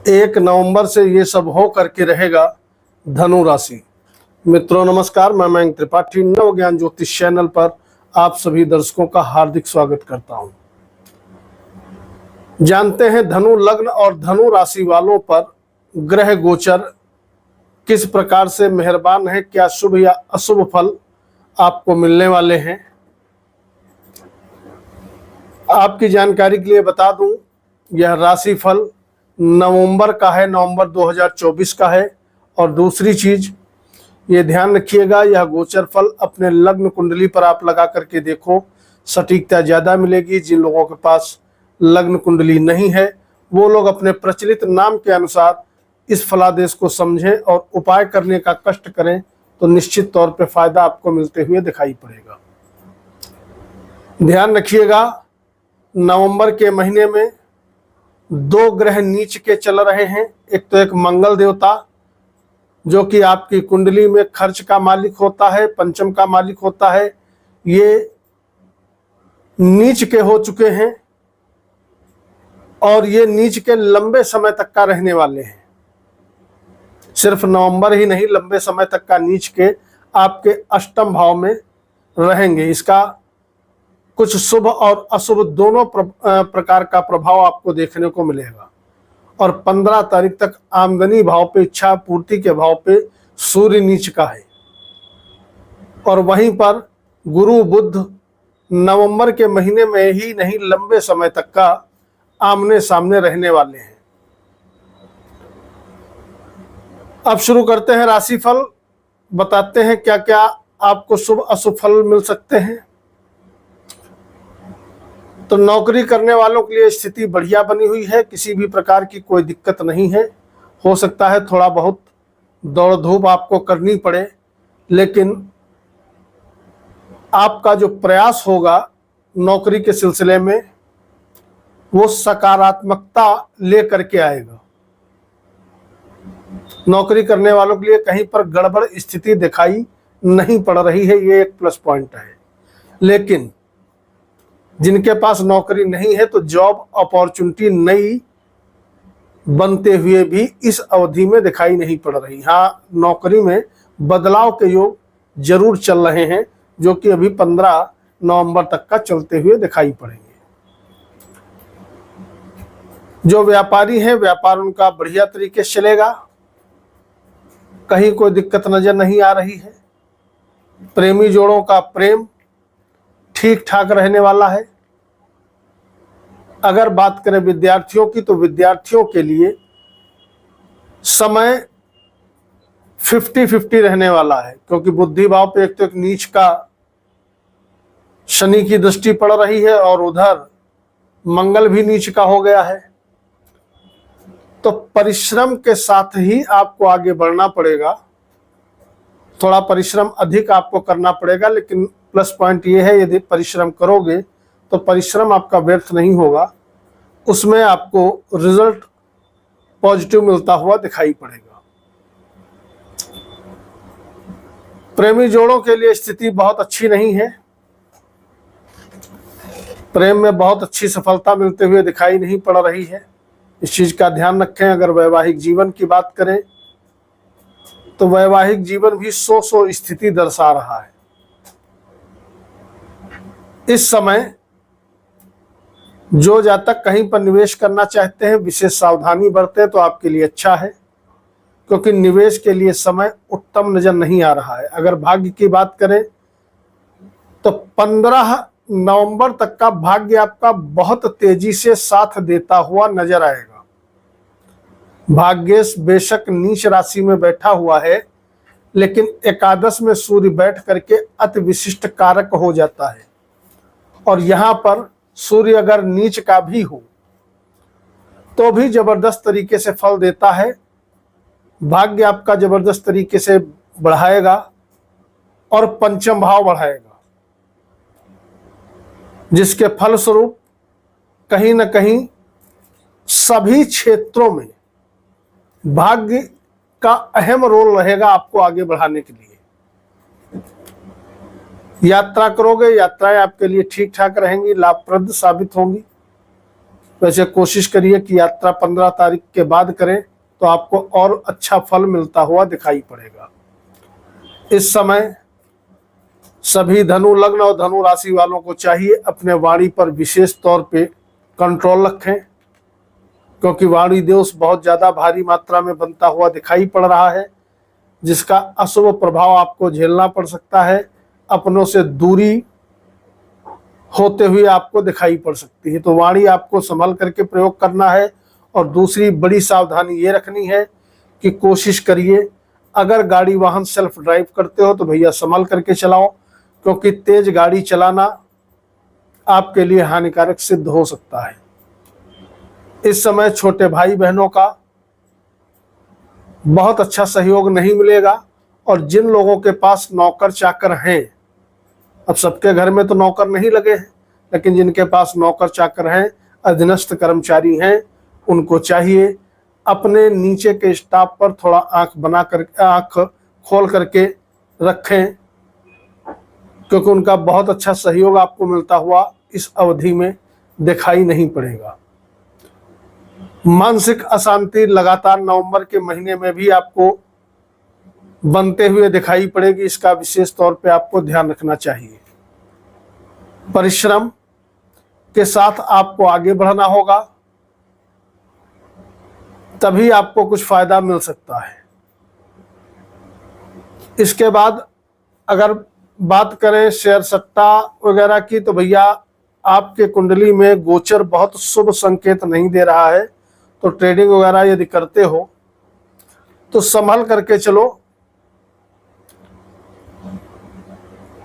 1 नवंबर से ये सब हो करके रहेगा धनु राशि। मित्रों नमस्कार, मैं मयंक त्रिपाठी नव ज्ञान ज्योतिष चैनल पर आप सभी दर्शकों का हार्दिक स्वागत करता हूं। जानते हैं धनु लग्न और धनु राशि वालों पर ग्रह गोचर किस प्रकार से मेहरबान है, क्या शुभ या अशुभ फल आपको मिलने वाले हैं। आपकी जानकारी के लिए बता दूं, यह राशि फल नवंबर का है, नवंबर 2024 का है। और दूसरी चीज ये ध्यान रखिएगा, यह गोचर फल अपने लग्न कुंडली पर आप लगा करके देखो, सटीकता ज्यादा मिलेगी। जिन लोगों के पास लग्न कुंडली नहीं है वो लोग अपने प्रचलित नाम के अनुसार इस फलादेश को समझें और उपाय करने का कष्ट करें तो निश्चित तौर पे फायदा आपको मिलते हुए दिखाई पड़ेगा। ध्यान रखिएगा, नवंबर के महीने में 2 ग्रह नीच के चल रहे हैं। एक तो एक मंगल देवता जो कि आपकी कुंडली में खर्च का मालिक होता है, पंचम का मालिक होता है, ये नीच के हो चुके हैं और ये नीच के लंबे समय तक का रहने वाले हैं। सिर्फ नवंबर ही नहीं, लंबे समय तक का नीच के आपके अष्टम भाव में रहेंगे। इसका कुछ शुभ और अशुभ दोनों प्रकार का प्रभाव आपको देखने को मिलेगा। और 15 तारीख तक आमदनी भाव पे, इच्छा पूर्ति के भाव पे सूर्य नीच का है। और वहीं पर गुरु बुध नवंबर के महीने में ही नहीं, लंबे समय तक का आमने सामने रहने वाले हैं। अब शुरू करते हैं राशिफल, बताते हैं क्या क्या आपको शुभ अशुभ फल मिल सकते हैं। तो नौकरी करने वालों के लिए स्थिति बढ़िया बनी हुई है, किसी भी प्रकार की कोई दिक्कत नहीं है। हो सकता है थोड़ा बहुत दौड़ धूप आपको करनी पड़े, लेकिन आपका जो प्रयास होगा नौकरी के सिलसिले में वो सकारात्मकता लेकर के आएगा। नौकरी करने वालों के लिए कहीं पर गड़बड़ स्थिति दिखाई नहीं पड़ रही है, ये एक प्लस पॉइंट है। लेकिन जिनके पास नौकरी नहीं है तो जॉब अपॉर्चुनिटी नई बनते हुए भी इस अवधि में दिखाई नहीं पड़ रही। हाँ, नौकरी में बदलाव के योग जरूर चल रहे हैं जो कि अभी 15 नवंबर तक का चलते हुए दिखाई पड़ेंगे। जो व्यापारी हैं, व्यापार उनका बढ़िया तरीके से चलेगा, कहीं कोई दिक्कत नजर नहीं आ रही है। प्रेमी जोड़ों का प्रेम ठीक ठाक रहने वाला है। अगर बात करें विद्यार्थियों की, तो विद्यार्थियों के लिए समय 50-50 रहने वाला है, क्योंकि बुद्धि भाव पे एक तो एक नीच का शनि की दृष्टि पड़ रही है और उधर मंगल भी नीच का हो गया है। तो परिश्रम के साथ ही आपको आगे बढ़ना पड़ेगा, थोड़ा परिश्रम अधिक आपको करना पड़ेगा। लेकिन प्लस पॉइंट ये है, यदि परिश्रम करोगे तो परिश्रम आपका व्यर्थ नहीं होगा, उसमें आपको रिजल्ट पॉजिटिव मिलता हुआ दिखाई पड़ेगा। प्रेमी जोड़ों के लिए स्थिति बहुत अच्छी नहीं है, प्रेम में बहुत अच्छी सफलता मिलते हुए दिखाई नहीं पड़ रही है, इस चीज का ध्यान रखें। अगर वैवाहिक जीवन की बात करें तो वैवाहिक जीवन भी सो स्थिति दर्शा रहा है। इस समय जो जातक कहीं पर निवेश करना चाहते हैं, विशेष सावधानी बरतें तो आपके लिए अच्छा है, क्योंकि निवेश के लिए समय उत्तम नजर नहीं आ रहा है। अगर भाग्य की बात करें तो 15 नवंबर तक का भाग्य आपका बहुत तेजी से साथ देता हुआ नजर आएगा। भाग्येश बेशक नीच राशि में बैठा हुआ है, लेकिन एकादश में सूर्य बैठ करके अति विशिष्ट कारक हो जाता है। और यहां पर सूर्य अगर नीच का भी हो तो भी जबरदस्त तरीके से फल देता है। भाग्य आपका जबरदस्त तरीके से बढ़ाएगा और पंचम भाव बढ़ाएगा, जिसके फलस्वरूप कहीं ना कहीं सभी क्षेत्रों में भाग्य का अहम रोल रहेगा आपको आगे बढ़ाने के लिए। यात्रा करोगे, यात्राएं आपके लिए ठीक ठाक रहेंगी, लाभप्रद साबित होंगी। वैसे कोशिश करिए कि यात्रा 15 तारीख के बाद करें तो आपको और अच्छा फल मिलता हुआ दिखाई पड़ेगा। इस समय सभी धनु लग्न और धनु राशि वालों को चाहिए अपने वाणी पर विशेष तौर पे कंट्रोल रखें, क्योंकि वाणी दोष बहुत ज्यादा भारी मात्रा में बनता हुआ दिखाई पड़ रहा है, जिसका अशुभ प्रभाव आपको झेलना पड़ सकता है। अपनों से दूरी होते हुए आपको दिखाई पड़ सकती है, तो वाणी आपको संभल करके प्रयोग करना है। और दूसरी बड़ी सावधानी ये रखनी है कि कोशिश करिए अगर गाड़ी वाहन सेल्फ ड्राइव करते हो तो भैया संभल करके चलाओ, क्योंकि तेज गाड़ी चलाना आपके लिए हानिकारक सिद्ध हो सकता है। इस समय छोटे भाई बहनों का बहुत अच्छा सहयोग नहीं मिलेगा, और जिन लोगों के पास नौकर चाकर हैं, अब सबके घर में तो नौकर नहीं लगे हैं, लेकिन जिनके पास नौकर चाकर हैं, अधीनस्थ कर्मचारी हैं, उनको चाहिए अपने नीचे के स्टाफ पर थोड़ा आंख खोल करके रखें, क्योंकि उनका बहुत अच्छा सहयोग आपको मिलता हुआ इस अवधि में दिखाई नहीं पड़ेगा। मानसिक अशांति लगातार नवंबर के महीने में भी आपको बनते हुए दिखाई पड़ेगी, इसका विशेष तौर पे आपको ध्यान रखना चाहिए। परिश्रम के साथ आपको आगे बढ़ना होगा, तभी आपको कुछ फायदा मिल सकता है। इसके बाद अगर बात करें शेयर सट्टा वगैरह की, तो भैया आपके कुंडली में गोचर बहुत शुभ संकेत नहीं दे रहा है, तो ट्रेडिंग वगैरह यदि करते हो तो संभल करके चलो,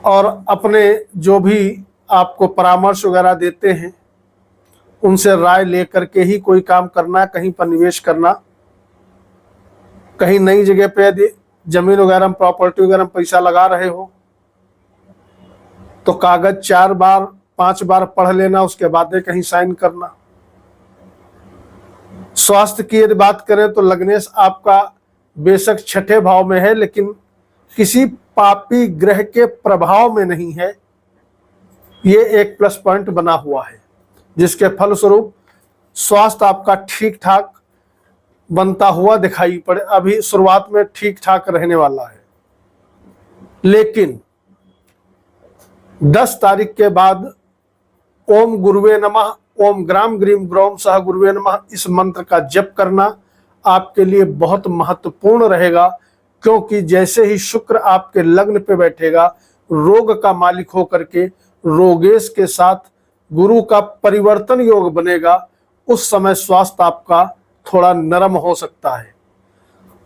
और अपने जो भी आपको परामर्श वगैरह देते हैं उनसे राय लेकर के ही कोई काम करना, कहीं पर निवेश करना। कहीं नई जगह पे यदि जमीन वगैरह में, प्रॉपर्टी वगैरह में पैसा लगा रहे हो तो कागज 4 बार 5 बार पढ़ लेना, उसके बाद ही कहीं साइन करना। स्वास्थ्य की यदि बात करें तो लग्नेश आपका बेशक छठे भाव में है, लेकिन किसी पापी ग्रह के प्रभाव में नहीं है। ये एक प्लस पॉइंट बना हुआ है, जिसके फलस्वरूप स्वास्थ्य आपका ठीक ठाक बनता हुआ दिखाई पड़े। अभी शुरुआत में ठीक ठाक रहने वाला है, लेकिन 10 तारीख के बाद ओम गुरुवे नमः, ओम ग्राम ग्रीम ग्रोम सह गुरुवे नमः, इस मंत्र का जप करना आपके लिए बहुत महत्वपूर्ण रहेगा, क्योंकि जैसे ही शुक्र आपके लग्न पे बैठेगा, रोग का मालिक होकर के रोगेश के साथ गुरु का परिवर्तन योग बनेगा, उस समय स्वास्थ्य आपका थोड़ा नरम हो सकता है।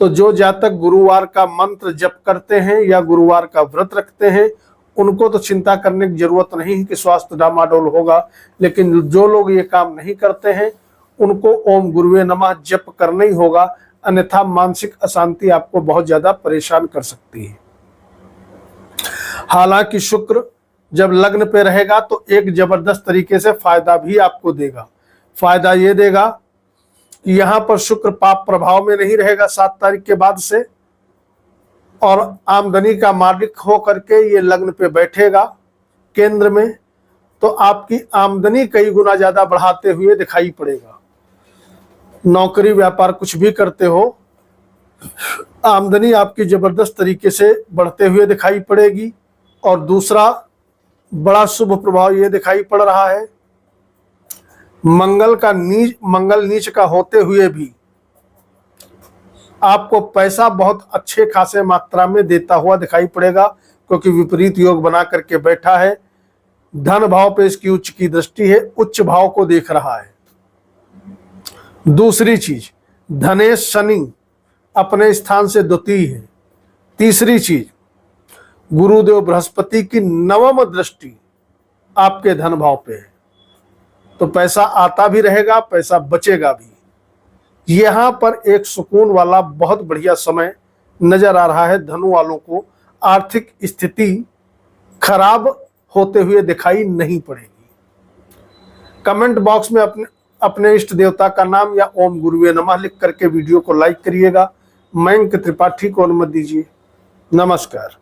तो जो जातक गुरुवार का मंत्र जप करते हैं या गुरुवार का व्रत रखते हैं, उनको तो चिंता करने की जरूरत नहीं है कि स्वास्थ्य डामाडोल होगा, लेकिन जो लोग ये काम नहीं करते हैं उनको ओम गुरुवे नमः जप करना ही होगा, अन्यथा मानसिक अशांति आपको बहुत ज्यादा परेशान कर सकती है। हालांकि शुक्र जब लग्न पे रहेगा तो एक जबरदस्त तरीके से फायदा भी आपको देगा। फायदा ये देगा कि यहाँ पर शुक्र पाप प्रभाव में नहीं रहेगा 7 तारीख के बाद से, और आमदनी का मालिक हो करके ये लग्न पे बैठेगा केंद्र में, तो आपकी आमदनी कई गुना ज्यादा बढ़ाते हुए दिखाई पड़ेगा। नौकरी व्यापार कुछ भी करते हो, आमदनी आपकी जबरदस्त तरीके से बढ़ते हुए दिखाई पड़ेगी। और दूसरा बड़ा शुभ प्रभाव ये दिखाई पड़ रहा है, मंगल नीच का होते हुए भी आपको पैसा बहुत अच्छे खासे मात्रा में देता हुआ दिखाई पड़ेगा, क्योंकि विपरीत योग बना करके बैठा है। धन भाव पे इसकी उच्च की दृष्टि है, उच्च भाव को देख रहा है। दूसरी चीज, धनेश शनि अपने स्थान से द्वितीय है। तीसरी चीज, गुरुदेव बृहस्पति की 9वीं दृष्टि आपके धन भाव पे है, तो पैसा आता भी रहेगा, पैसा बचेगा भी। यहां पर एक सुकून वाला बहुत बढ़िया समय नजर आ रहा है। धनु वालों को आर्थिक स्थिति खराब होते हुए दिखाई नहीं पड़ेगी। कमेंट बॉक्स में अपने इष्ट देवता का नाम या ओम गुरुवे नमः लिख करके वीडियो को लाइक करिएगा। मयंक त्रिपाठी को अनुमति दीजिए। नमस्कार।